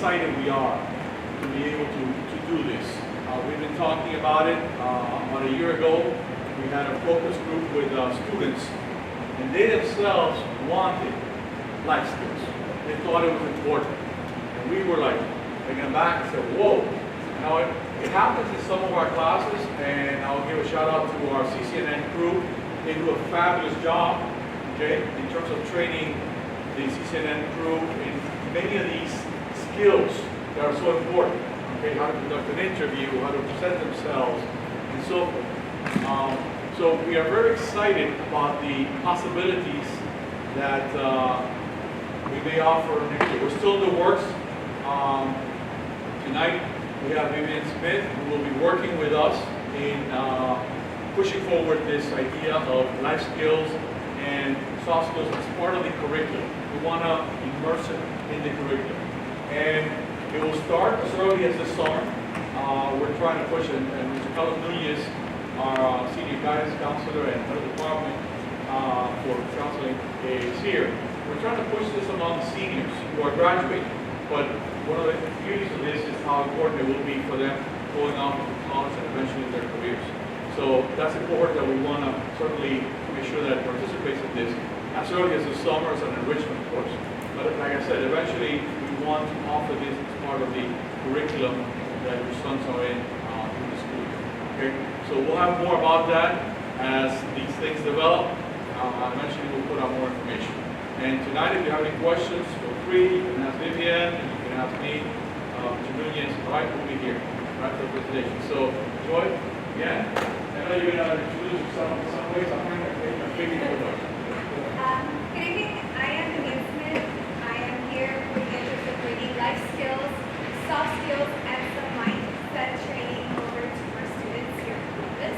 excited we are to be able to do this. We've been talking about it about a year ago. We had a focus group with students, and they themselves wanted life skills. They thought it was important. And we were like, taken aback and said, whoa. Now it happens in some of our classes, and I'll give a shout out to our CCNN crew. They do a fabulous job, okay, in terms of training the CCNN crew in many of these skills that are so important. Okay, how to conduct an interview, how to present themselves, and so forth. So we are very excited about the possibilities that we may offer next year. We're still in the works. Tonight we have Vivian Smith, who will be working with us in pushing forward this idea of life skills and soft skills as part of the curriculum. We want to immerse it in the curriculum. And it will start as early as this summer. We're trying to push it, and Mr. Carlos Nunez, our senior guidance counselor and head of the department for counseling, is here. We're trying to push this among seniors who are graduating. But one of the beauties of this is how important it will be for them going off to college and eventually their careers. So that's a cohort that we want to certainly make sure that participates in this as early as the summer as an enrichment course. But like I said, eventually we want to offer this as part of the curriculum that your sons are in through the school year. Okay? So we'll have more about that as these things develop. Eventually we'll put out more information. And tonight, if you have any questions, feel free. You can ask Vivian, and you can ask me, Mr. Nunez, right? We'll be here right for the presentation. So, Joy, again, I know you're going to introduce yourself in some ways. I'm going to take a big intro. Good evening. I am Vivian Smith. I am here with the interest of bringing life skills, soft skills, and some mindset training over to our students here at Columbus.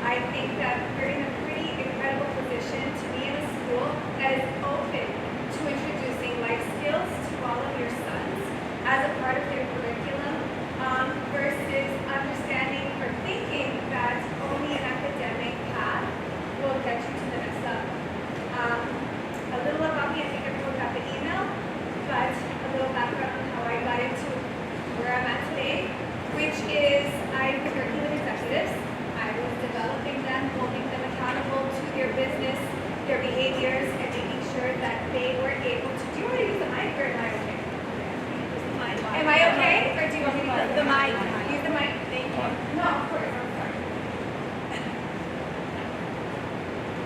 I think that we're in a pretty incredible position to be in a school that is open to introducing life skills to all of your sons as a part of their curriculum versus understanding or thinking that only an academic path will get you to the next level. A little about me, I think everyone got the email, but a little background on how I got into where I'm at today, which is I was working with executives. I was developing them, holding them accountable to their business, their behaviors, and making sure that they were able to. Do you want to use the mic or am I okay? Am I okay? Or do you want me to use the mic? Use the mic. Thank you. No, of course. I'm sorry.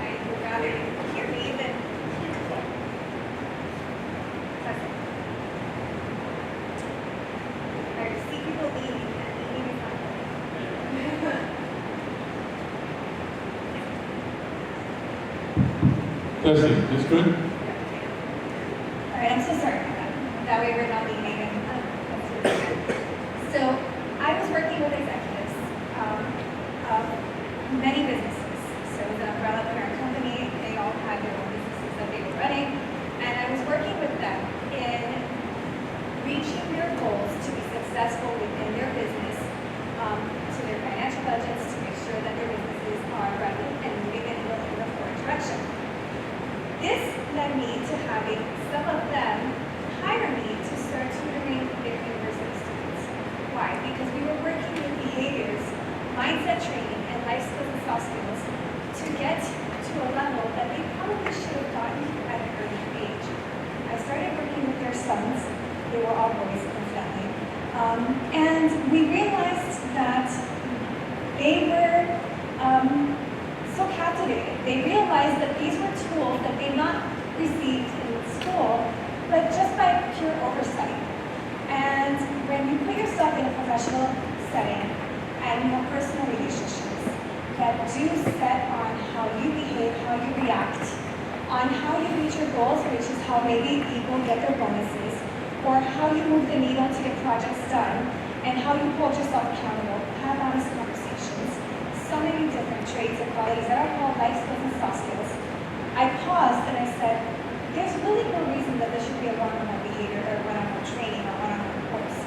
I would rather hear me than. I see people eating, and eating is not good. Testing, it's good? All right, I'm so sorry about that. That way we're not leaving. So I was working with executives of many businesses. So the umbrella parent company, they all had their own businesses that they were running. And I was working with them in reaching their goals to be successful within their business, to their financial budgets, to make sure that their businesses are running and moving in the forward direction. This led me to having some of them hire me to start tutoring their university students. Why? Because we were working with behaviors, mindset training, and life skills and soft skills to get to a level that they probably should have gotten at an early age. I started working with their sons. They were all boys, incidentally. And we realized that they were so captivated. They realized that these were tools that they not received in school, but just by pure oversight. And when you put yourself in a professional setting and you have personal relationships that do set on how you behave, how you react, on how you reach your goals, which is how maybe people get their bonuses, or how you move the needle to get projects done, and how you hold yourself accountable, have honest conversations, so many different traits and qualities that are called life skills and soft skills. I paused and I said, there's really no reason that there should be a one-on-one behavior or one-on-one training or one-on-one course.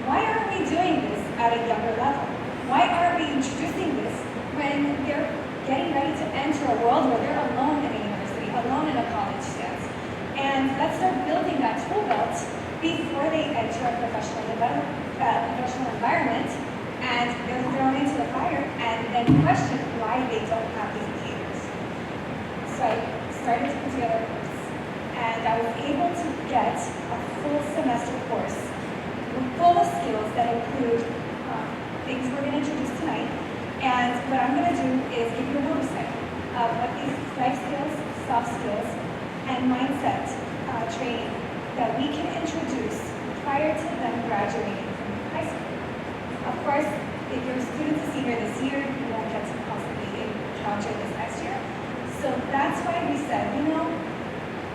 Why aren't we doing this at a younger level? Why aren't we introducing this when they're getting ready to enter a world where they're alone in a university, alone in a college stance? And let's start building that tool belt, before they enter a professional environment, and they're thrown into the fire and then question why they don't have these behaviors. So I started to put together a course, and I was able to get a full semester course full of skills that include things we're going to introduce tonight. And what I'm going to do is give you a oversight of what these life skills, soft skills, and mindset training that we can introduce prior to them graduating from high school. Of course, if your student's a senior this year, you won't get to possibly encounter this next year. So that's why we said,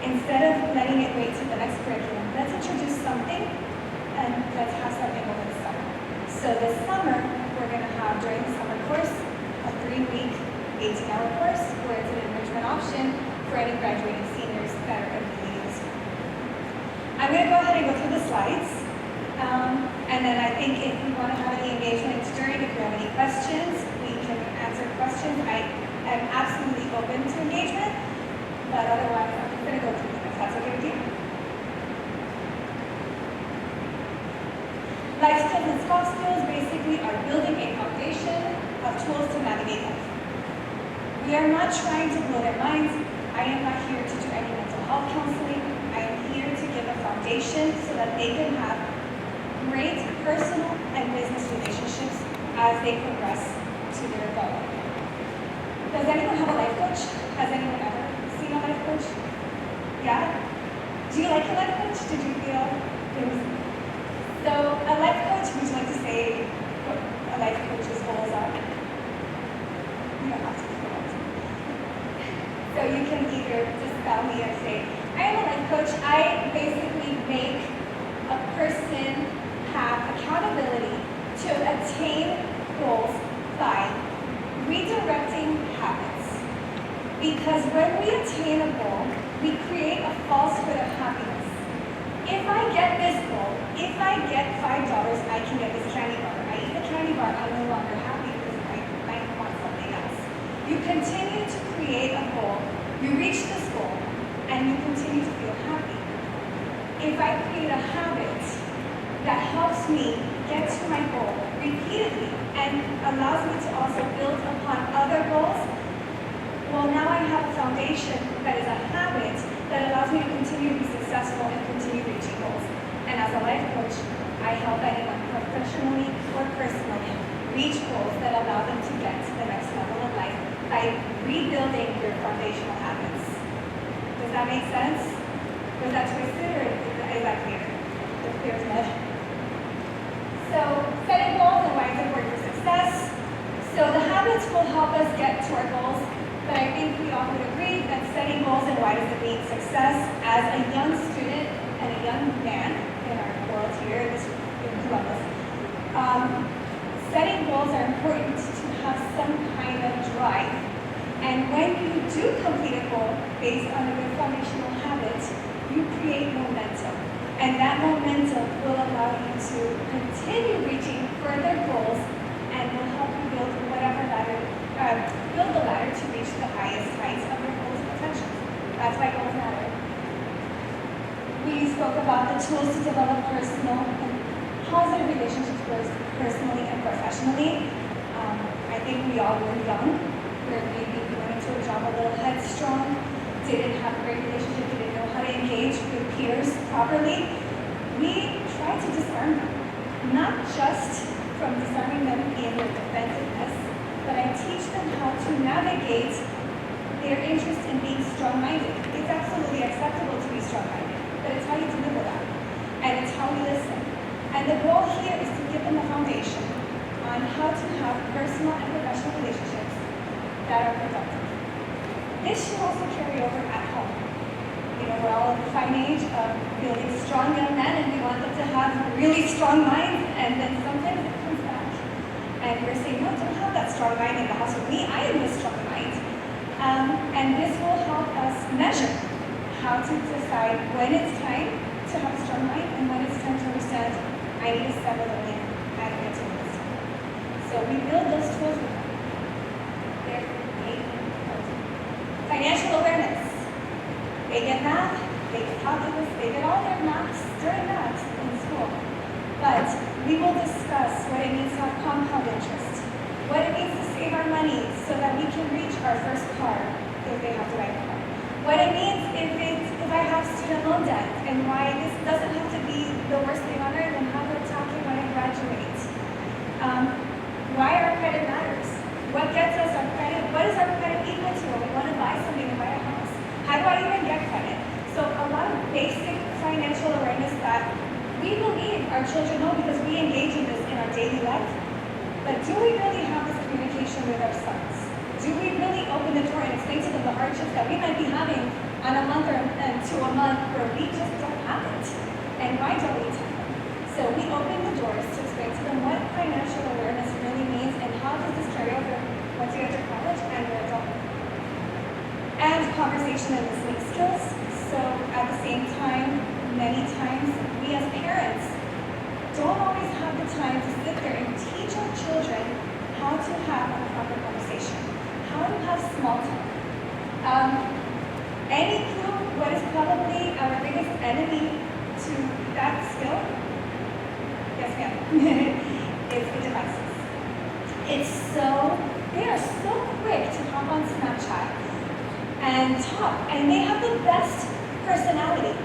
instead of letting it wait to the next curriculum, let's introduce something and let's have something over the summer. So this summer, we're going to have, during the summer course, a 3-week, 18-hour course where it's an enrichment option for any graduating seniors that are leaving the school. I'm going to go ahead and go through the slides. And then I think if we want to have any engagement during, if you have any questions, we can answer questions. I am absolutely open to engagement, but otherwise I'm just going to go through them if that's okay with you. Life skills and soft skills basically are building a foundation of tools to navigate life. We are not trying to blow their minds. I am not here to do any mental health counseling. I am here to give a foundation so that they can have great personal and business relationships as they progress to their adult life. Does anyone have a life coach? Has anyone ever seen a life coach? Yeah? Do you like your life coach? Did you feel it was? So a life coach, would you like to say what a life coach's goals are? You don't have to feel it. So you can either dispel me or say, I am a life coach. I basically make a person have accountability to attain goals by redirecting habits. Because when we attain a goal, we create a false hood of happiness. If I get this goal, if I get $5, I can get this candy bar. I eat the candy bar, I'm no longer happy because I might want something else. You continue to create a goal, you reach this goal, and you continue to feel happy. If I create a habit that helps me get to my goal repeatedly and allows me to also build upon other goals, well, now I have a foundation that is a habit that allows me to continue to be successful and continue reaching goals. And as a life coach, I help anyone professionally or personally reach goals that allow them to get to the next level of life by rebuilding your foundational habits. Does that make sense? Was that twisted or is that clear? It's clear as mud. So setting goals and why it's important for success. So the habits will help us get to our goals, but I think we all would agree that setting goals and why does it mean success as a young student and a young man in our world here in Columbus. Setting goals are important to have some kind of drive. And when you do complete a goal based on a good foundational habit, you create momentum. And that momentum will allow you to continue reaching further goals and will help you build the ladder to reach the highest heights of your goals and potential. That's why goals matter. We spoke about the tools to develop personal and positive relationships personally and professionally. I think we all were young, where maybe we went into a job a little headstrong, didn't have a great relationship, didn't know how to engage with peers properly. We try to disarm them, not just from disarming them in their defensiveness, but I teach them how to navigate their interest in being strong-minded. It's absolutely acceptable to be strong-minded, but it's how you deliver that, and it's how we listen. And the goal here is to give them a foundation on how to have personal and professional relationships that are productive. This should also carry over at home. We're all in the fine age of building strong young men, and we want them to have really strong minds, and then sometimes it comes back. And we're saying, no, don't have that strong mind in the house with me. I am the strong mind. And this will help us measure how to decide when it's time to have a strong mind and when it's time to understand I need to settle in and get to this. So we build those tools with them. They're financial awareness. They get math, They get calculus, they get all their maths during maths in school. But we will discuss what it means to have compound interest, what it means to save our money so that we can reach our first car if they have to buy a car. What it means if I have student loan debt and why this doesn't have to be the worst thing on earth and how to attack it when I graduate. Why our credit matters. What gets us our credit? What is our credit equal to when we want to buy something and buy a house? How do I even get credit? So a lot of basic financial awareness that we believe our children know because we engage in this in our daily life. But do we really have this communication with our sons? Do we really open the door and explain to them the hardships that we might be having on a month or to a month where we just don't have it? And why don't we tell them? So we open the doors to explain to them what financial awareness really means and how does this carry over once you enter college and your adulthood. And conversation and listening skills. So at the same time, many times we as parents don't always have the time to sit there and teach our children how to have a proper conversation, how to have small talk. Any clue what is probably our biggest enemy to that skill? Yes, ma'am. It's the devices. They are so quick to hop on Snapchat and talk, and they have the best personality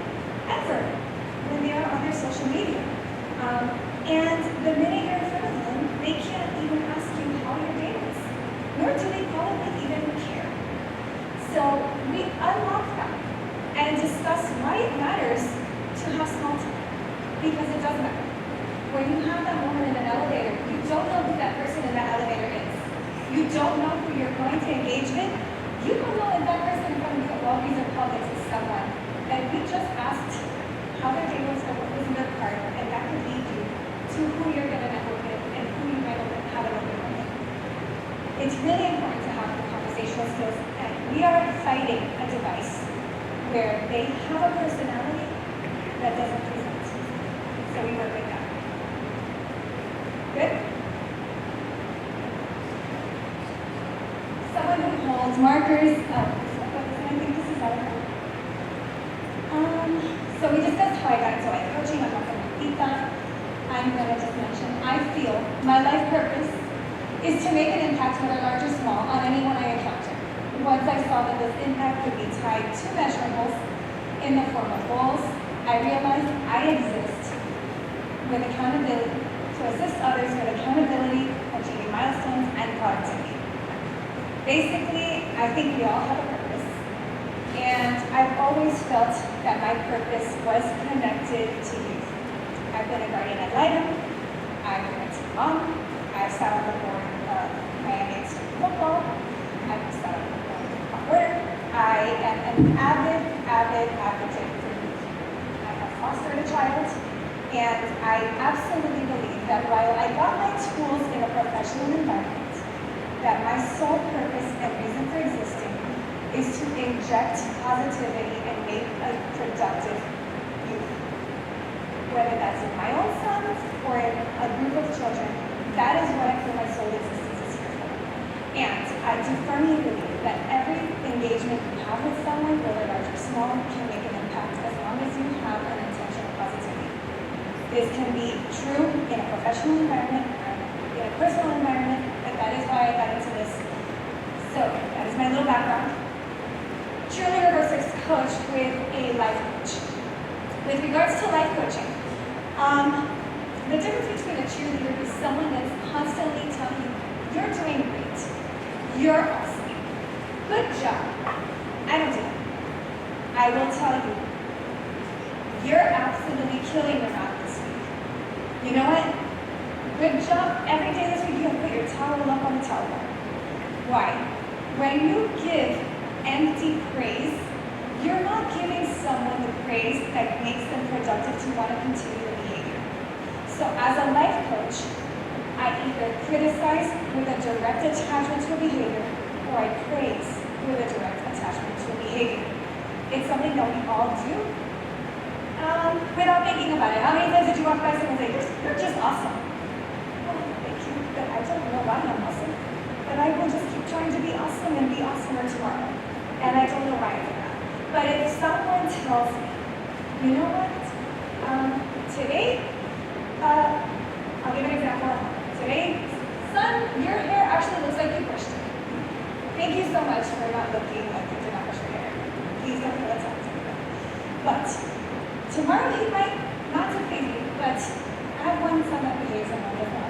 ever when they are on their social media. And the minute you're in front of them, they can't even ask you how your day is, nor do they probably even care. So we unlock that and discuss why it matters to have small talk, because it does matter. When you have that moment in an elevator, you don't know who that person in that elevator is. You don't know who you're going to engage with. You don't know if that person in front of you at Walgreens or Publix is someone that you just asked how their day was or what was in their cart, and that could lead you to who you're going to network with and who you might have an open with. It's really important to have the conversational skills, and we are fighting a device where they have a personality that doesn't present. So we work with that. Good? Someone who holds markers. I think this is our So we discussed how I got into life coaching. I'm not going to repeat that. I'm going to just mention, I feel my life purpose is to make an impact, whether large or small, on anyone I encounter. Once I saw that this impact could be tied to measurables in the form of goals, I realized I exist with accountability, to assist others with accountability, achieving milestones, and productivity. Basically, I think we all have a purpose. And I've always felt that my purpose was connected to youth. I've been a guardian ad litem, I've been a teen mom, I've sat on the board of Miami State Football, I've sat on the board of Converter. I am an avid advocate for youth. I have fostered a child, and I absolutely believe that while I got my tools in a professional environment, that my sole purpose and reason for existing is to inject positivity and make a productive youth. Whether that's in my own sons or in a group of children, that is what I feel my sole existence is here for. And I do firmly believe that every engagement you have with someone, whether large or small, can make an impact as long as you have an intention of positivity. This can be true in a professional environment, in a personal environment, but that is why I got into this. So that is my little background. Cheerleader versus coach with a life coach. With regards to life coaching, the difference between a cheerleader is someone that's constantly telling you, you're doing great, you're awesome, good job. I don't do that. I will tell you, you're absolutely killing your mouth this week. You know what? Good job. Every day this week you have put your towel up on the towel bar. Why? When you give empty praise, you're not giving someone the praise that makes them productive to want to continue the behavior. So as a life coach, I either criticize with a direct attachment to a behavior, or I praise with a direct attachment to a behavior. It's something that we all do without thinking about it. How many times did you walk by someone and say, you're just awesome? Oh, thank you, but I don't know why I'm awesome. But I will just keep trying to be awesome and be awesomer tomorrow. And I don't know why I do that. But if someone tells me you know what? Today, I'll give an example. Today, son, your hair actually looks like you brushed it. Thank you so much for not looking like you did not brush your hair. Please don't feel attacked. But tomorrow he might not do crazy, but I have one son that behaves and one does not.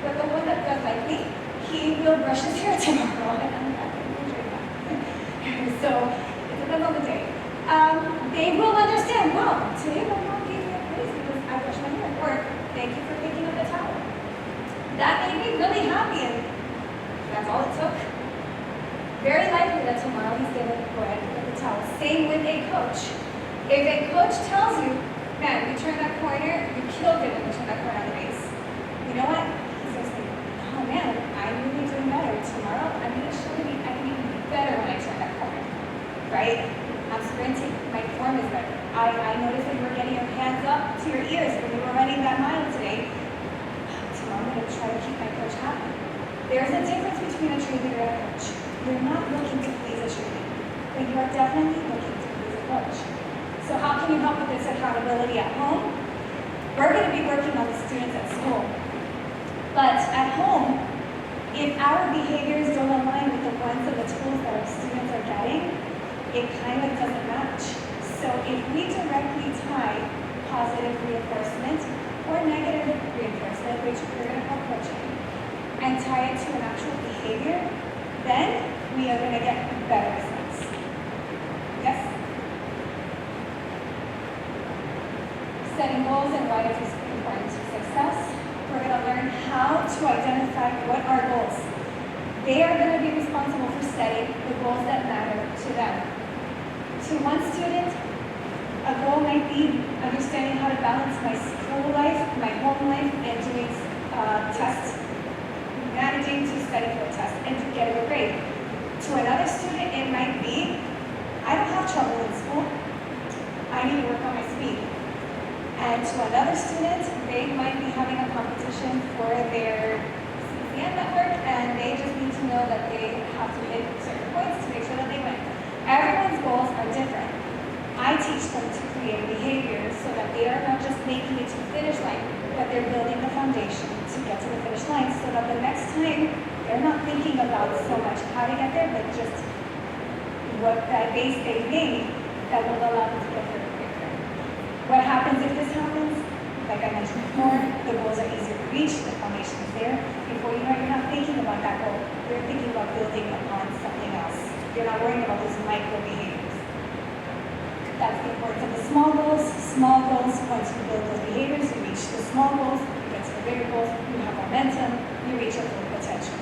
But the one that does like me, he will brush his hair tomorrow, and I'm not going to enjoy that. So it depends on the day. They will understand, well, today my mom gave me a praise because I brushed my hair, or thank you for picking up the towel. That made me really happy, and that's all it took. Very likely that tomorrow he's going to go ahead and pick up the towel. Same with a coach. If a coach tells you, man, you turn that corner, you killed it when you turn that corner on the base. You know what? He's going to say, oh man, I'm really doing better. Tomorrow, I'm going to show you I can even be better when I turn that corner. Right? I'm sprinting. My form is better. I noticed that you were getting your hands up to your ears when you were running that mile today. Tomorrow, I'm going to try to keep my coach happy. There's a difference between a cheerleader and a coach. You're not looking to please a cheerleader, but you are definitely looking to please a coach. So how can you help with this accountability at home? We're going to be working on the students at school. But at home, if our behaviors don't align with the ones of the tools that our students are getting, it kind of doesn't match. So if we directly tie positive reinforcement or negative reinforcement, which we're going to call coaching, and tie it to an actual behavior, then we are going to get better results. Yes? Setting goals and why it is important to success. We're going to learn how to identify what are goals. They are going to be responsible for setting the goals that matter to them. To one student, a goal might be understanding how to balance my school life, my home life, and doing tests, managing to study for a test, and to get a good grade. To another student, it might be, I don't have trouble in school, I need to work on my speed. And to another student, they might be having a competition for their CCM network, and they just need to know that they have to hit certain points to make sure that they win. Everyone's goals are different. I teach them to create behaviors so that they are not just making it to the finish line, but they're building the foundation to get to the finish line so that the next time they're not thinking about so much how to get there, but just what that base they made that will allow them to get there quicker. What happens if this happens? Like I mentioned before, the goals are easier to reach, the foundation is there. Before you know it, you're not thinking about that goal. You're thinking about building upon something else. You're not worrying about those micro behaviors. That's the importance of the small goals. Small goals, once you build those behaviors, you reach the small goals, you get to the bigger goals, you have momentum, you reach your full potential.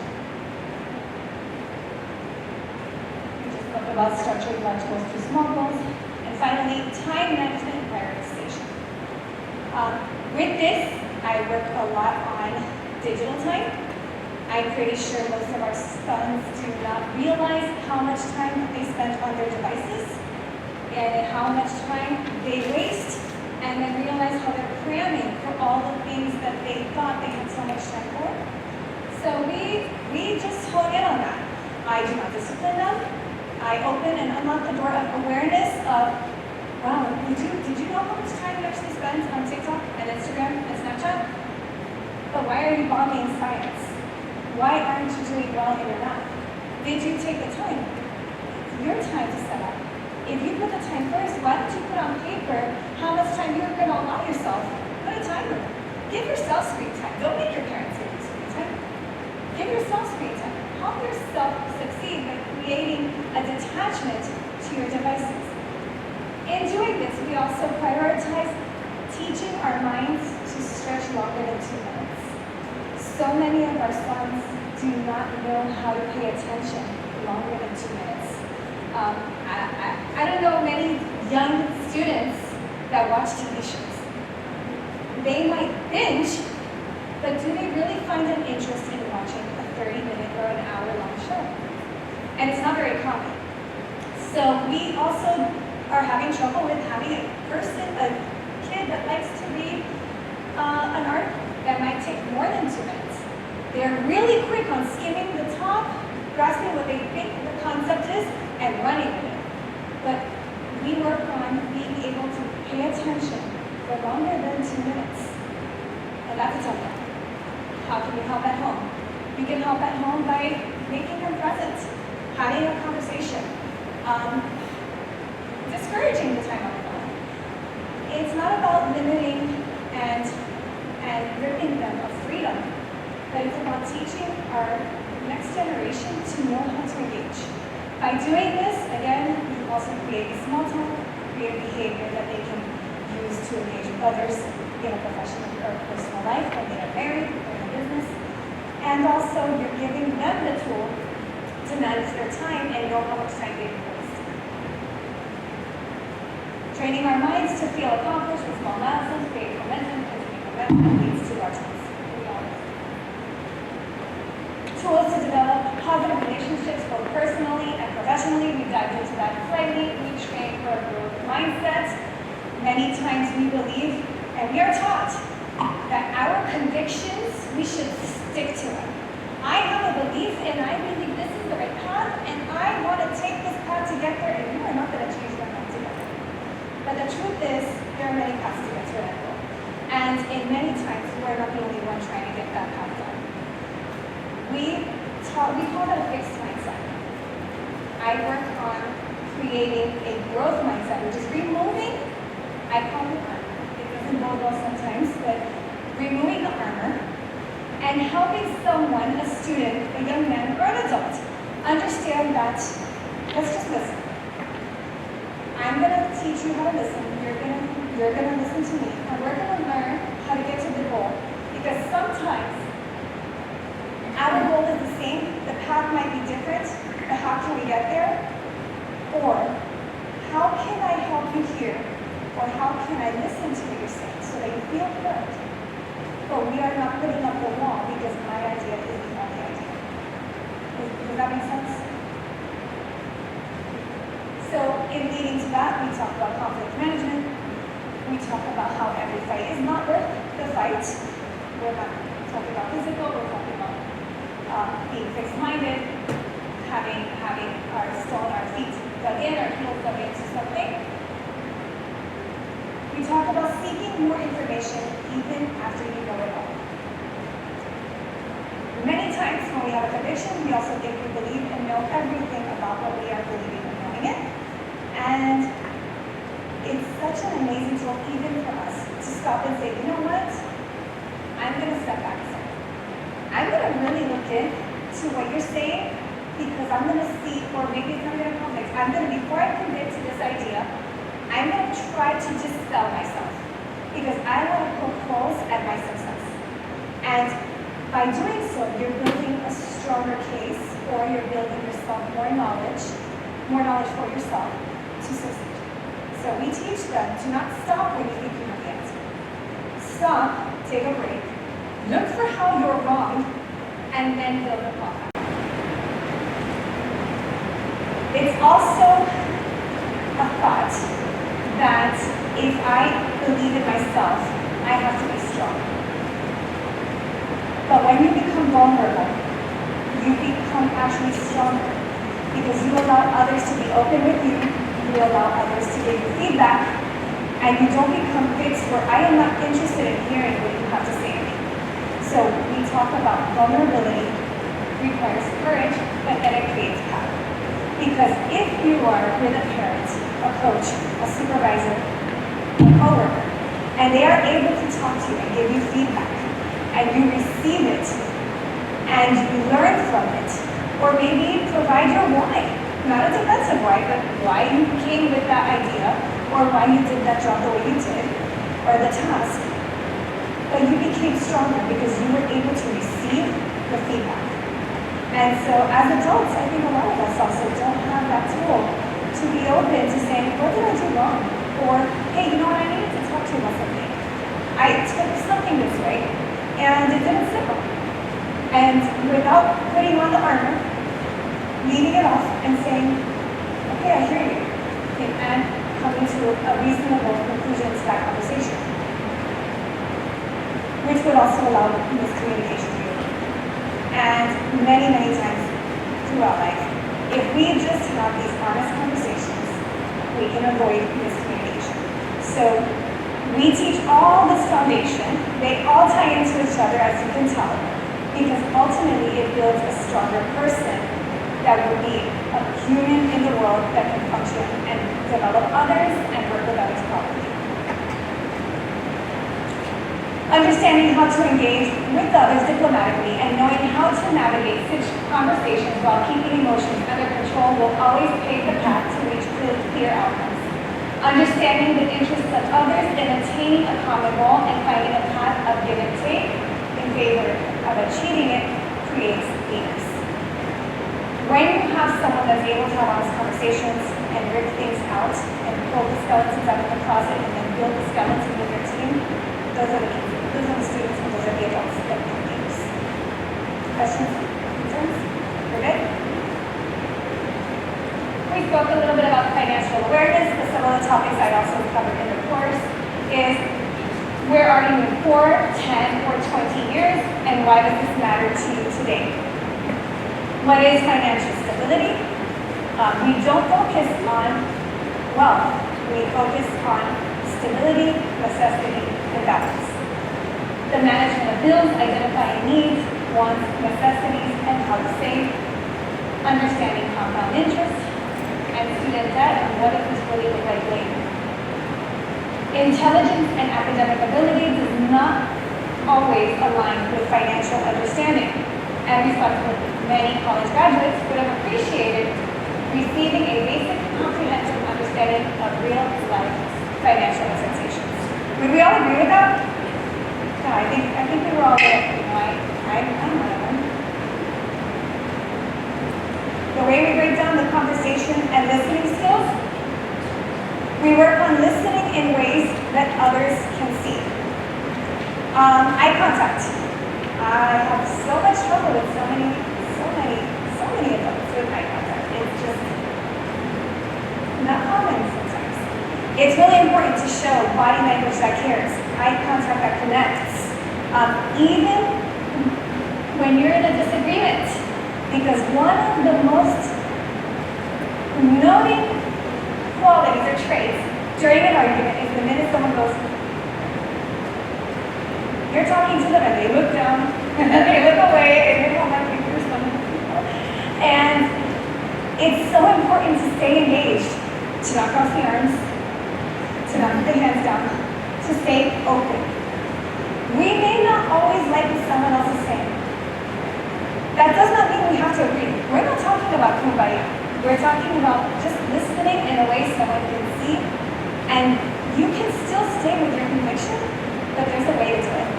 We just spoke about structuring large goals to small goals. And finally, time management and prioritization. With this, I work a lot on digital time. I'm pretty sure most of our sons do not realize how much time they spend on their devices and how much time they waste, and then realize how they're cramming for all the things that they thought they had so much time for. So we just hone in on that. I do not discipline them. I open and unlock the door of awareness of, wow, did you know how much time you actually spend on TikTok and Instagram and Snapchat? But why are you bombing science? Why aren't you doing well in your math? Did you take the time? It's your time to set up. If you put the time first, why don't you put on paper how much time you're going to allow yourself? Put a timer. Give yourself screen time. Don't make your parents give you screen time. Give yourself screen time. Help yourself succeed by creating a detachment to your devices. In doing this, we also prioritize teaching our minds to stretch longer than 2 minutes. So many of our sons do not know how to pay attention longer than 2 minutes. I don't know many young students that watch TV shows. They might binge, but do they really find an interest in watching a 30-minute or an hour-long show? And it's not very common. So we also are having trouble with having a kid that likes to read an article that might take more than 2 minutes. They're really quick on skimming the top, grasping what they think the concept is, and running with it. But we work on being able to pay attention for longer than 2 minutes. And that's a tough one. How can we help at home? We can help at home by making them present, having a conversation, discouraging the time on the phone. It's not about limiting and ripping them of freedom, but it's about teaching our next generation to know how to engage. By doing this, again, you also create a small talk, create a behavior that they can use to engage with others in a professional or personal life, when they are married or in a business. And also, you're giving them the tool to manage their time and know how much time they can waste. Training our minds to feel accomplished with small milestones, create momentum, and momentum leads to large ones. Tools to develop positive relationships both personally and professionally. We dived into that slightly. We train for a growth mindset. Many times we believe, and we are taught, that our convictions, we should stick to them. I have a belief and I believe this is the right path and I want to take this path to get there, and you are not going to change that path to get there. But the truth is, there are many paths to get to that goal. And in many times, we're not the only one trying to get that path done. We call that a fixed mindset. I work on creating a growth mindset, which is removing, I call it armor. It doesn't go well sometimes, but removing the armor and helping someone, a student, a young man, or an adult, understand that, let's just listen. I'm gonna teach you how to listen. You're gonna listen to me. And we're gonna learn how to get to the goal. Because sometimes our goal is the same, the path might be different, but how can we get there? Or, how can I help you here? Or how can I listen to what you're saying so that you feel heard? But we are not putting up the wall because my idea is the only idea. Does that make sense? So, in leading to that, we talk about conflict management. We talk about how every fight is not worth the fight. We're not talking about physical, we're talking about being fixed-minded, having our feet dug in, our heels dug into something. We talk about seeking more information even after you know it all. Many times when we have a conviction, we also think we believe and know everything about what we are believing and knowing it. And it's such an amazing tool even for us to stop and say, you know what? I'm going to step back a second. I'm going to really look into what you're saying because I'm going to see, or maybe it's not going to conflict. Before I commit to this idea, I'm going to try to dispel myself because I want to poke holes at my success. And by doing so, you're building a stronger case, or you're building yourself more knowledge for yourself to succeed. So we teach them to not stop when you think you know the answer. Stop, take a break, look for how you're wrong, and then build a plan. It's also a thought that if I believe in myself, I have to be strong. But when you become vulnerable, you become actually stronger because you allow others to be open with you, you allow others to give you feedback, and you don't become fixed where I am not interested in hearing what you have to say to me. So we talk about vulnerability requires courage, but then it creates power. Because if you are with a parent, a coach, a supervisor, a coworker, and they are able to talk to you and give you feedback, and you receive it, and you learn from it, or maybe provide your why, not a defensive why, but why you came with that idea, or why you did that job the way you did, or the task, but you became stronger because you were able to receive the feedback. And so as adults, I think a lot of us also don't have that tool to be open to saying, what did I do wrong? Or, hey, you know what, I needed to talk to you about something. I took something this way, and it didn't sit well. And without putting on the armor, leaving it off and saying, okay, I hear you, and coming to a reasonable conclusion to that conversation, which would also allow miscommunication. And many, many times throughout life, if we just have these honest conversations, we can avoid miscommunication. So we teach all this foundation. They all tie into each other, as you can tell, because ultimately it builds a stronger person that will be a human in the world that can function and develop others and work with others properly. Understanding how to engage with others diplomatically and knowing how to navigate such conversations while keeping emotions under control will always pave the path to reach clear outcomes. Understanding the interests of others in attaining a common goal and finding a path of give and take in favor of achieving it creates leaders. When you have someone that's able to have honest conversations and rip things out and pull the skeletons out of the closet and then build the skeleton with your team, those are the kids. Those are the students and those are the adults that become leaders. Questions? Concerns? We're good? We spoke a little bit about financial awareness, but some of the topics I also covered in the course is where are you in 4, 10, or 20 years, and why does this matter to you today? What is financial stability? We don't focus on wealth. We focus on stability, necessity, and balance. The management of bills, identifying needs, wants, necessities, and how to save. Understanding compound interest and student debt, and what does this really look like later. Intelligence and academic ability does not always align with financial understanding and responsibility. Many college graduates would have appreciated receiving a basic, comprehensive understanding of real-life financial expectations. Would we all agree with that? No, I think we were all there. You know, I'm one of them. The way we break down the conversation and listening skills, we work on listening in ways that others can see. Eye contact. I have so much trouble with so many adults with eye contact. It's just not common sometimes. It's really important to show body language that cares, eye contact that connects, even when you're in a disagreement. Because one of the most noted qualities or traits during an argument is the minute someone goes, you're talking to them and they look down, and then they look away, and they hold my fingers on them. And it's so important to stay engaged, to not cross the arms, to not put the hands down, to stay open. We may not always like what someone else is saying. That does not mean we have to agree. We're not talking about kumbaya. We're talking about just listening in a way someone can see, and you can still stay with your conviction, but there's a way to do it.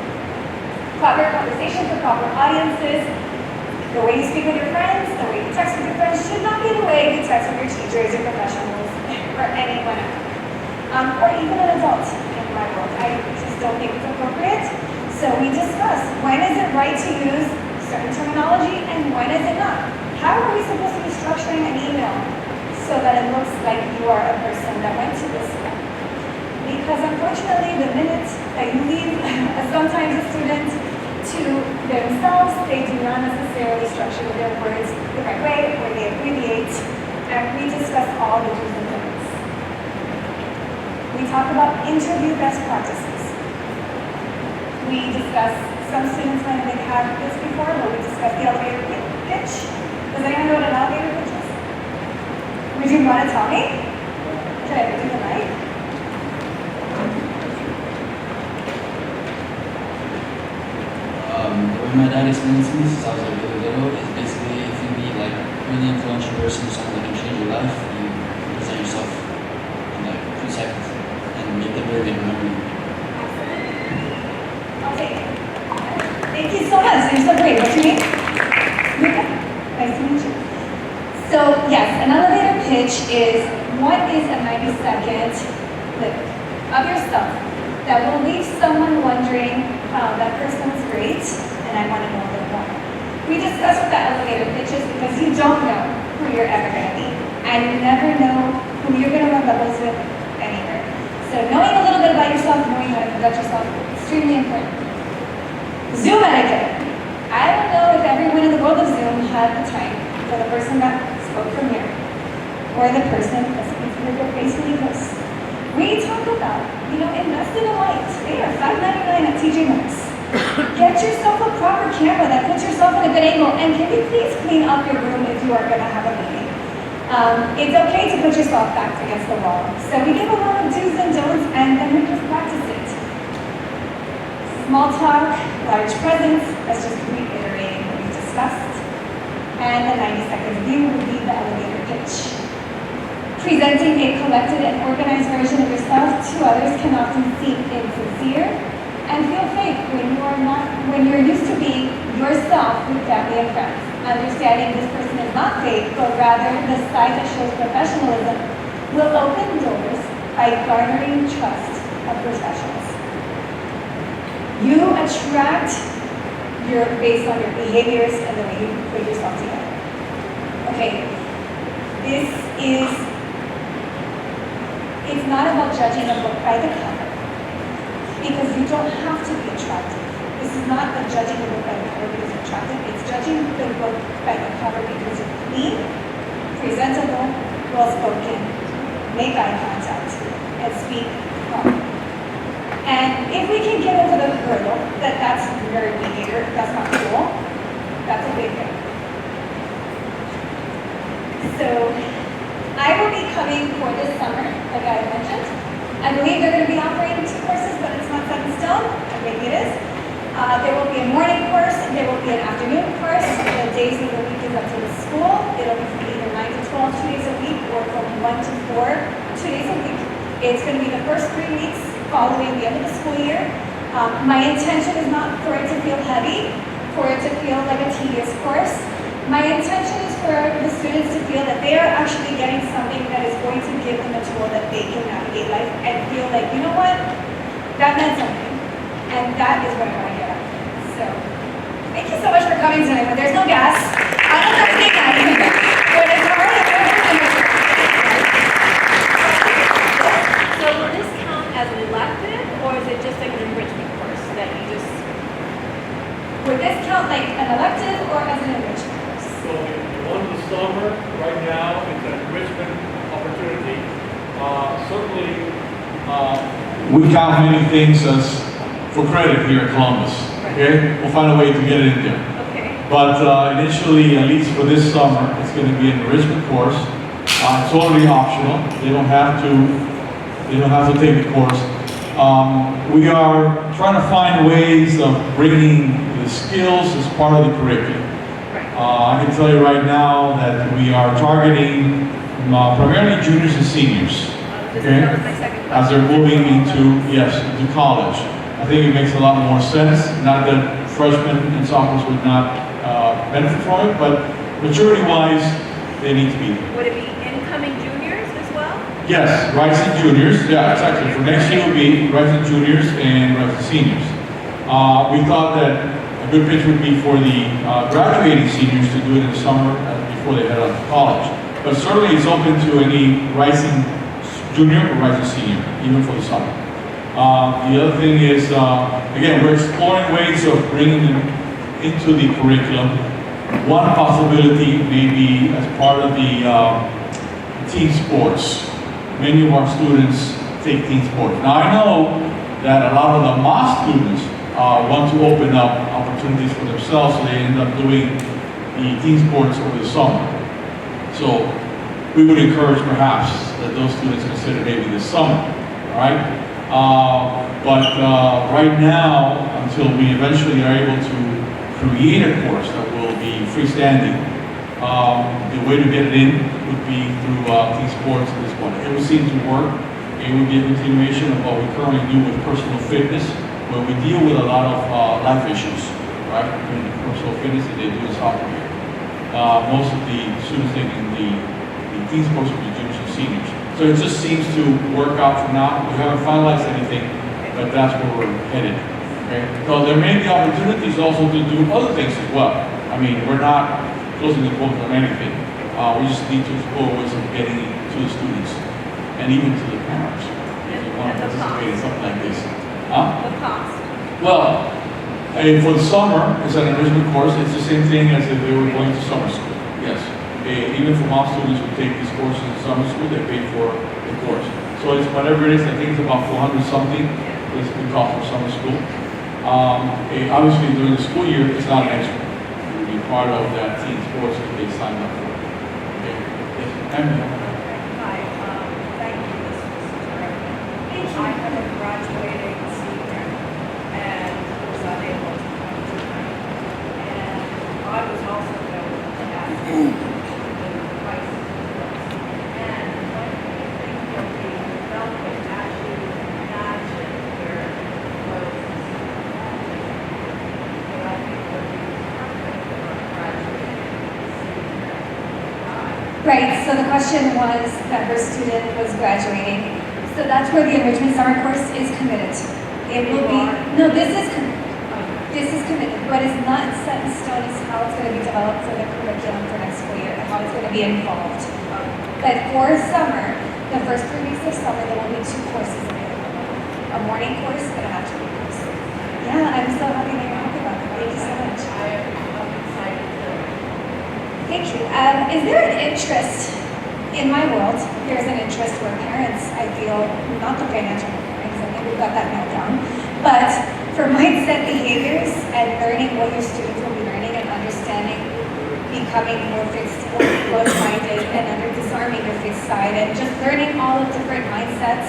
Proper conversations with proper audiences, the way you speak with your friends, the way you text with your friends should not be the way you text with your teachers, your professionals, or anyone else. Or even an adult in my world. I just don't think it's appropriate. So we discuss when is it right to use certain terminology and when is it not. How are we supposed to be structuring an email so that it looks like you are a person that went to this school? Because unfortunately, the minute that you leave sometimes a student to themselves, they do not necessarily structure their words the right way, or they abbreviate, and we discuss all the do's and don'ts. We talk about interview best practices. We discuss, some students might have had this before, but we discuss the elevator pitch. Does anyone know what an elevator pitch is? Would you want to tell me? Can I do the mic? The way my dad explains to me since I was like really little is basically if you meet like a really influential person or someone that can change your life, you present yourself in like 2 seconds and make them really remember you. I'll take it. Thank you so much. You're so great. What's your name? Luca. Nice to meet you. So yes, an elevator pitch is what is a 90-second clip of yourself that will leave someone wondering, wow, that person's great, and I want to know a little more. We discuss what that elevator pitch is because you don't know who you're ever going to meet, and you never know who you're going to rub elbows with anywhere. So knowing a little bit about yourself, knowing how to conduct yourself, extremely important. Zoom etiquette. I don't know if everyone in the world of Zoom had the time for the person that spoke from here, or the person that speaks with their face really close. We talk about, invest in a light. They are $5.99 at TJ Maxx. Get yourself a proper camera that puts yourself in a good angle, and can you please clean up your room if you are going to have a meeting? It's okay to put yourself back against the wall. So we give a lot of do's and don'ts, and then we just practice it. Small talk, large presence, that's just reiterating what we discussed. And the 90-second view would be the elevator pitch. Presenting a collected and organized version of yourself to others can often seem insincere and feel fake when you're used to being yourself with family and friends. Understanding this person is not fake, but rather the side that shows professionalism will open doors by garnering trust of professionals. You attract based on your behaviors and the way you put yourself together. Okay, it's not about judging a book by the cover, because you don't have to be attractive. This is not a judging the book by the cover because you're attractive. It's judging the book by the cover because you're clean, presentable, well-spoken, make eye contact, and speak properly. And if we can get over the hurdle that that's very behavior, that's not cool, that's a big thing. So I will be coming for this summer, like I mentioned. I believe they're going to be operating 2 courses, but it's not set in stone. Maybe it is. There will be a morning course, there will be an afternoon course. The days of the week is up to the school. It'll be from either 9 to 12, 2 days a week, or from 1 to 4, 2 days a week. It's going to be the first 3 weeks following the end of the school year. My intention is not for it to feel heavy, for it to feel like a tedious course. My intention is for the students to feel that they are actually getting something that is going to give them a tool that they can navigate life and feel like, you know what, that meant something. And that is what I want to get out of it. So, thank you so much for coming tonight. When there's no gas, I don't have to think that. When it's hard, So will this count as an elective, or is it just like an enrichment course that you just... would this count like an elective or as an enrichment course? So the one in the summer, right now, it's an enrichment opportunity. Certainly, we count many things as for credit here at Columbus. Okay, we'll find a way to get it in there. Okay. But initially, at least for this summer, it's going to be an enrichment course. It's already optional. They don't have to take the course. We are trying to find ways of bringing the skills as part of the curriculum. I can tell you right now that we are targeting primarily juniors and seniors, okay, as they're moving into college. I think it makes a lot more sense. Not that freshmen and sophomores would not benefit from it, but maturity-wise, they need to be there. Would it be incoming juniors as well? Yes, rising juniors. Yeah, exactly. For next year, will be rising juniors and rising seniors. We thought that a good pitch would be for the graduating seniors to do it in the summer before they head out to college. But certainly it's open to any rising junior or rising senior, even for the summer. The other thing is, again, we're exploring ways of bringing them into the curriculum. One possibility may be as part of the team sports. Many of our students take team sports. Now I know that a lot of the MOS students want to open up opportunities for themselves, so they end up doing the team sports over the summer. So we would encourage perhaps that those students consider maybe this summer, all right? But right now, until we eventually are able to create a course that will be freestanding, the way to get it in would be through team sports at this point. It would seem to work. It would be a continuation of what we currently do with personal fitness, where we deal with a lot of life issues, right? In personal fitness that they do in soccer here. Most of the students taking the team sports will be juniors and seniors. So it just seems to work out for now. We haven't finalized anything, but that's where we're headed. Okay? So there may be opportunities also to do other things as well. I mean, we're not closing the book on anything. We just need to explore ways of getting it to the students and even to the parents if they want to participate in something like this. The cost. Well, for the summer, it's an enrichment course. It's the same thing as if they were going to summer school. Yes. Even for MOS students who take these courses in summer school, they pay for the course. So So it's whatever it is, I think it's about 400 something, is the cost of summer school. Obviously during the school year, it's not an extra. It would be part of that team sports that they signed up for. Okay. Yes, and, Hi, thank you, this is terrific. I have a graduating senior and was unable to come tonight. And I was also going to ask the price of the books. And when do you think you'll be developing, as you imagine, your clothes? But I think would be perfect for a graduating senior. Right, so the question was that her student was graduating. So that's where the enrichment summer course is committed to. It will be, no, this is committed. This is committed. What is not set in stone is how it's going to be developed for the curriculum for next school year and how it's going to be involved. But for summer, the first 3 weeks of summer, there will be 2 courses available. A morning course and an afternoon course. Yeah, I'm so happy that you're happy about that. Thank you so much. I'm excited to. Thank you. Is there an interest in my world? There's an interest where parents, I feel, not the financial parents, I think we've got that nailed down, but for mindset behaviors and learning what your students will be learning and understanding, becoming more fixed, closed-minded, and under disarming your fixed side, and just learning all of different mindsets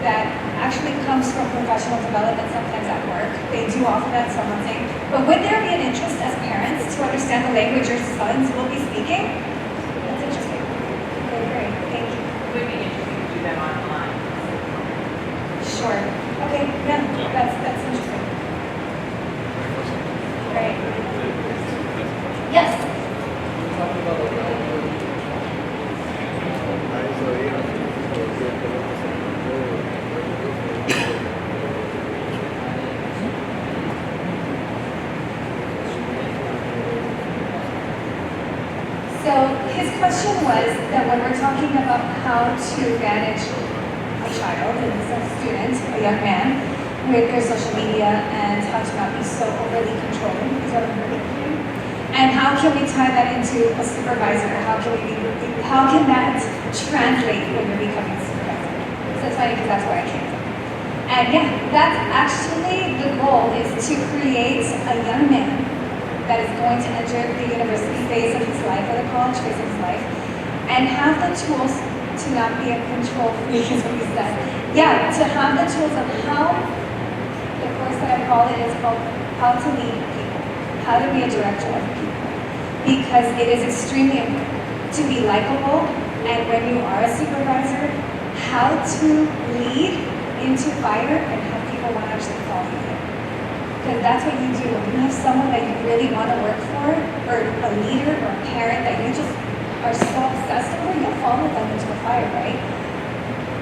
that actually comes from professional development sometimes at work. They do offer that, so I'm not saying. But would there be an interest as parents to understand the language your sons will be speaking? That's interesting. Okay, great. Thank you. Would be interesting to do that online. Sure. Okay, yeah, that's interesting. Right. Yes. So his question was that when we're talking about how to manage a child, and a student, a young man, with their social media and how to not be so overly controlling, is that what I'm hearing? And how can we tie that into a supervisor? How can that translate when you're becoming a supervisor? So it's funny because that's where I came from. And yeah, that's actually the goal, is to create a young man that is going to enter the university phase of his life or the college phase of his life and have the tools to not be a control freak, is what he said. Yeah, to have the tools of how, the course that I call it is called How to Lead People, how to be a director of people. Because it is extremely important to be likable, and when you are a supervisor, how to lead into fire and have people want to actually follow you. Because that's what you do. When you have someone that you really want to work for, or a leader or a parent that you just are so obsessed over, you'll follow them into a fire, right?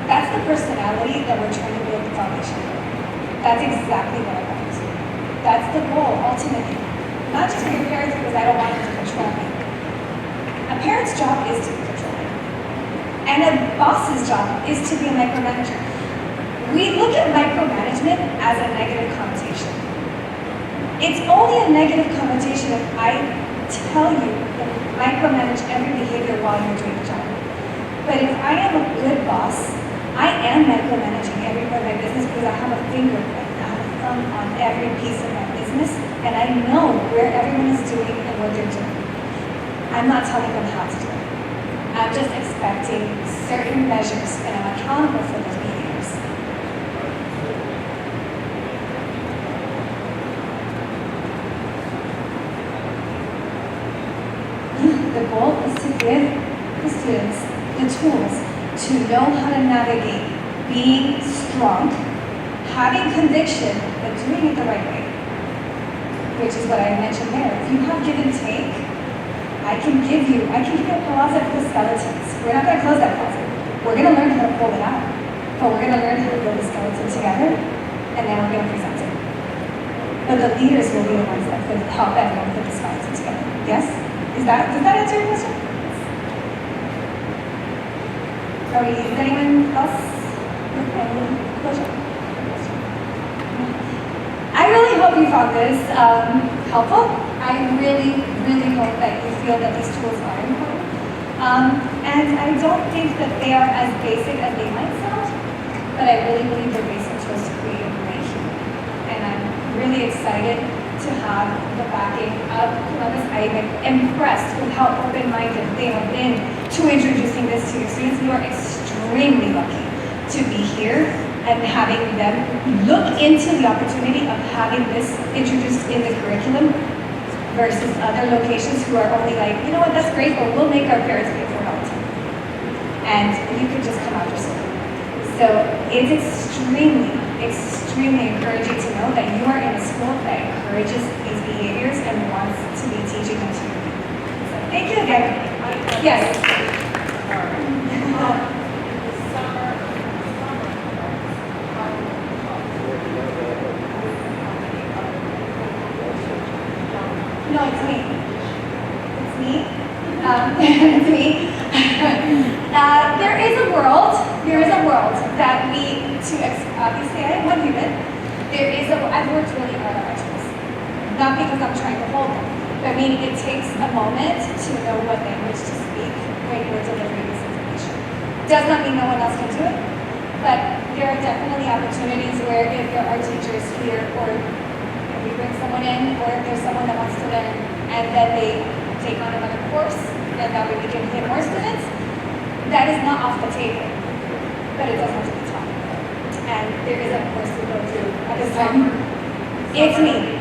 That's the personality that we're trying to build the foundation for. That's exactly what I want. That's the goal, ultimately. Not just for your parents, because I don't want them to control me. A parent's job is to be controlling. And a boss's job is to be a micromanager. We look at micromanagement as a negative connotation. It's only a negative connotation if I tell you that micromanage every behavior while you're doing the job. But if I am a good boss, I am micromanaging every part of my business because I have a finger, I have a thumb on every piece of my business, and I know where everyone is doing and what they're doing. I'm not telling them how to do it. I'm just expecting certain measures, and I'm accountable for those behaviors. The goal is to give the students the tools to know how to navigate being strong, having conviction, but doing it the right way. Which is what I mentioned there. If you have give and take, I can give you a closet full of skeletons. We're not going to close that closet. We're going to learn how to pull it out. But we're going to learn how to build the skeleton together, and then we're going to present it. But the leaders will be the ones that could help everyone put the skeleton together. Yes? Does that answer your question? Is anyone else with any closure? I really hope you found this helpful. I really, really hope that you feel that these tools are important. And I don't think that they are as basic as they might sound. but I really believe they're based on tools to create a great human. And I'm really excited to have the backing of Columbus. I'm impressed with how open-minded they have been to introducing this to your students. You are extremely lucky to be here and having them look into the opportunity of having this introduced in the curriculum versus other locations who are only like, you know what, that's great, but we'll make our parents pay for health. And you could just come after school. So it's extremely encouraging to know that you are in a school that encourages these behaviors and wants to be teaching them to you. So thank you again. Yes. No, it's me. It's me. It's me. There is a world that we, obviously I am one human. I've worked really hard on my tools. Not because I'm trying to hold them, but meaning it takes a moment to know what language to speak when you're delivering this information. Does not mean no one else can do it, but there are definitely opportunities where if there are teachers here or if we bring someone in or if there's someone that wants to learn and then they take on another course and that way we can hit more students, that is not off the table, but it does have to be taught. And there is a course to go through at this time. It's me.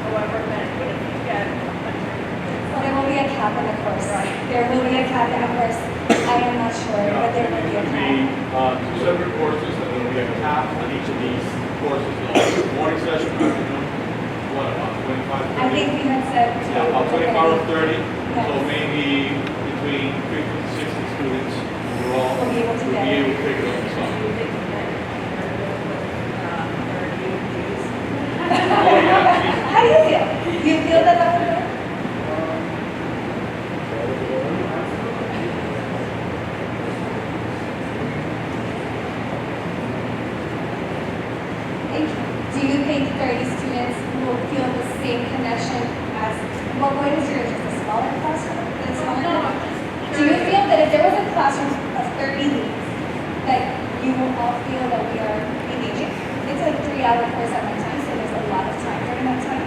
However many, but if you get Well, there will be a cap on the course. There will be a cap on the course. I am not sure, but there will be a It'll cap. be two separate courses, and there'll be a cap on each of these courses. Morning session, afternoon, what, about 25, 30? I think we had said. Yeah, about 25 or 30, so Yes. maybe between 50 to 60 students overall. Will be able to get it. Will be able to pick it up the summer. Oh, yeah, geez. How do you feel? Do you feel that that's good? Thank you. Do you think 30 students will feel the same connection as, what is your, just a smaller classroom? Than smaller? No, I'm just Do you feel that if there was a classroom of 30 leads, that you will all feel that we are engaging? It's a 3-hour course at one time, so there's a lot of time during that time.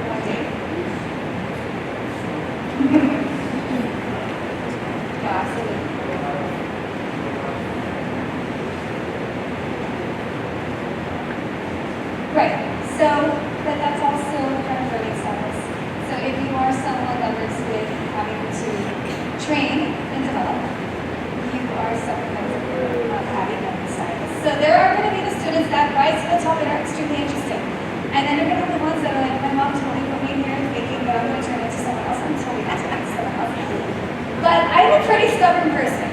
One day. Yeah, absolutely. Right, so, but that's also kind of learning styles. So if you are someone that works with having to train and develop, you are someone that's having learning styles. So there are going to be the students that rise to the top and are extremely interested. And then you're going to have the ones that are like, my mom totally put me in here thinking that I'm going to turn into someone else. I'm totally not turning into someone else. But I'm a pretty stubborn person.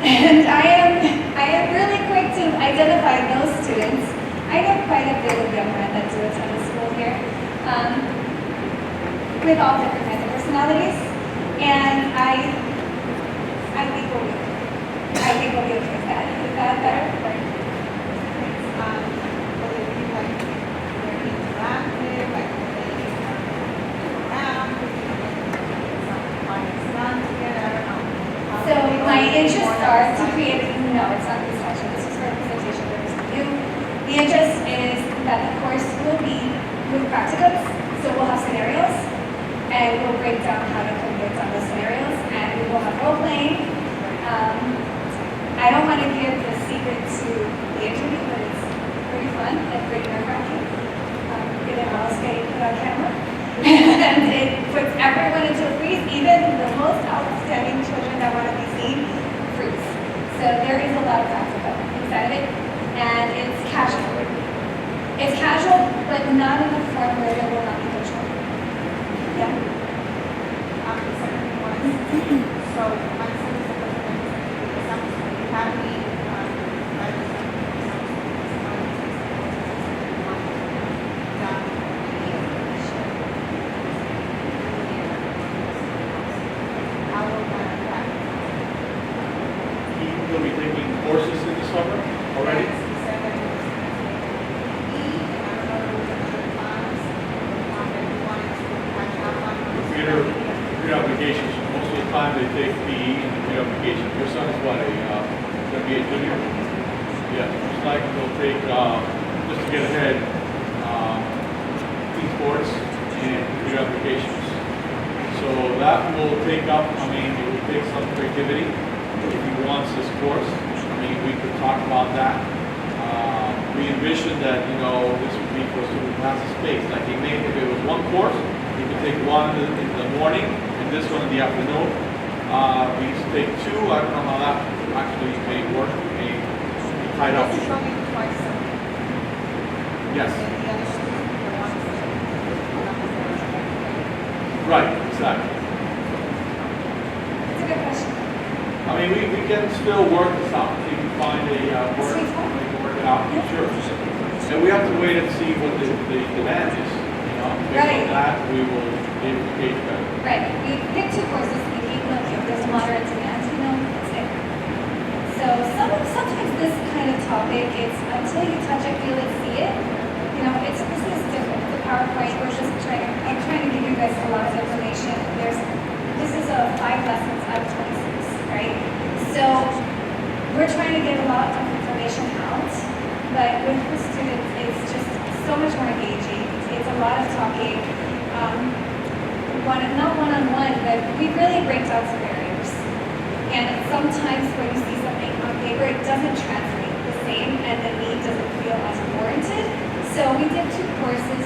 And I am really quick to identify those students. I know quite a bit of young men that do attend the school here, with all different kinds of personalities, and I think we'll be okay. I think we'll be okay with that. Is that better? So my interests are to create, no, it's not this session, this is for presentation purposes for you. The interest is that the course will be with practicums, so we'll have scenarios, and we'll break down how to convict on those scenarios, and we will have role playing. I don't want to give the secret to the interview, but it's pretty fun and pretty nerve-wracking. Given all getting put on camera. And it puts everyone into a freeze, even the most outstanding children that want to be seen, freeze. So there is a lot of practical inside of it, and it's casual. It's casual, but not in the form where there will not be control. Yeah? The second one is, so my son is supposed to be the summer school. You have me, You'll be taking courses in the summer already? Pre-applications, most of the time they take PE and the pre-application. Your son is what, going to be a junior? Yeah, just like we'll take, just to get ahead, team sports and computer applications. So that will take up, I mean, it will take some creativity. If he wants this course, I mean, we could talk about that. We envisioned that, you know, this would be for a student who has a space. Like he may, if it was one course, he could take one in the morning and this one in the afternoon. We used to take two. I don't know how that actually may work. It may be tied up. This is only twice a week. Yes, And the other students, the ones that are right, exactly. It's a good question. I mean, we can still work this out. We can find a work, we can work it out, sure. And we have to wait and see what the demand is, you know. Based Right. on that, we will be able to gauge better. Right, we picked two courses, we keep them, if there's a moderate demand, you know, that's it. So sometimes this kind of topic, it's until you touch it, feel it, see it, you know, this is different. The PowerPoint, I'm trying to give you guys a lot of information. This is a 5 lessons out of 26, right? So we're trying to get a lot of information out, but with the students, it's just so much more engaging. It's a lot of talking. Not one-on-one, but we really break down some barriers. And sometimes when you see something on paper, it doesn't translate the same and the need doesn't feel as warranted. So we did 2 courses